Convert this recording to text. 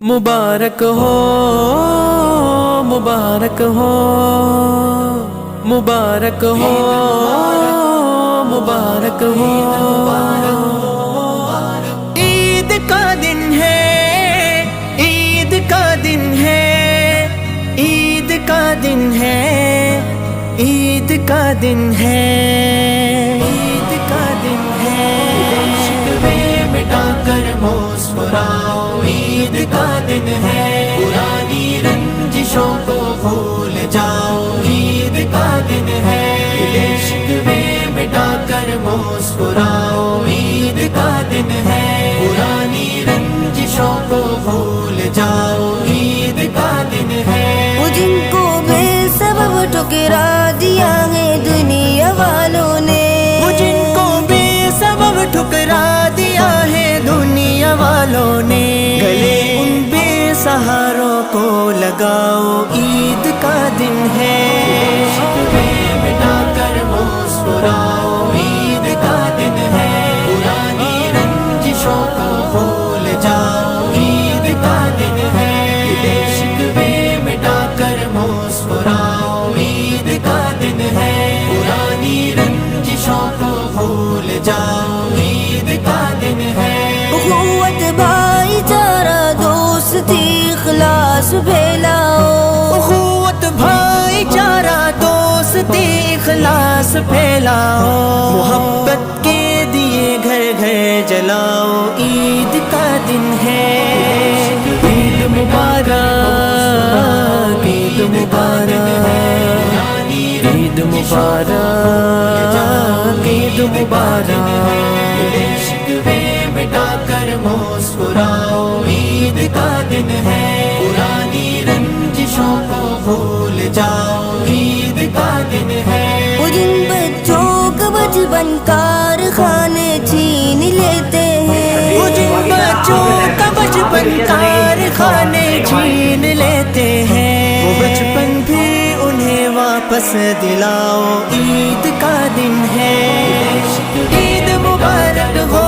मुबारक हो मुबारक हो मुबारक हो मुबारक हो। ईद का दिन है, ईद का दिन है, ईद का दिन है, ईद का दिन है, ईद का दिन है। शिकवे मिटा कर मुस्कुराओ, ईद का दिन है। पुरानी रंजिशों को भूल जाओ, ईद का दिन है। शिकवे मिटा कर मुस्कुराओ, ईद का दिन है। पुरानी रंजिशों को भूल जाओ, ईद का दिन है। वो जिनको बेसबब ठुकरा दिया है दुनिया वालों ने, वो जिनको बेसबब ठुकरा दिया है दुनिया वालों ने। गले उन बेसहारों को लगाओ, ईद का दिन है। शिकवे मिटा कर मुस्कुराओ, ईद का दिन है। पुरानी रंजिशों को भूल जाओ, ईद का दिन है। शिकवे मिटा कर मुस्कुराओ, ईद का दिन है। पुरानी रंजिशों को भूल जाओ, ईद का दिन है। उखुवत भाईचारा दोस्ती इखलास फैलाओ, उखुवत भाईचारा दोस्ती इखलास फैलाओ। मोहब्बत के दिए घर घर जलाओ, ईद का दिन है। ईद मुबारक, ईद मुबारक, ईद मुबारक, ईद मुबारक। शिकवे मिटा कर मुस्कुराओ, ईद का दिन है। पुरानी रंजिशों को भूल जाओ, ईद का दिन है। वो जिन बच्चों का बचपन कारखाने छीन लेते हैं, वो जिन बच्चों का बचपन कारखाने छीन लेते हैं। वो बचपन भी उन्हें वापस दिलाओ, ईद का दिन है। ईद मुबारक हो।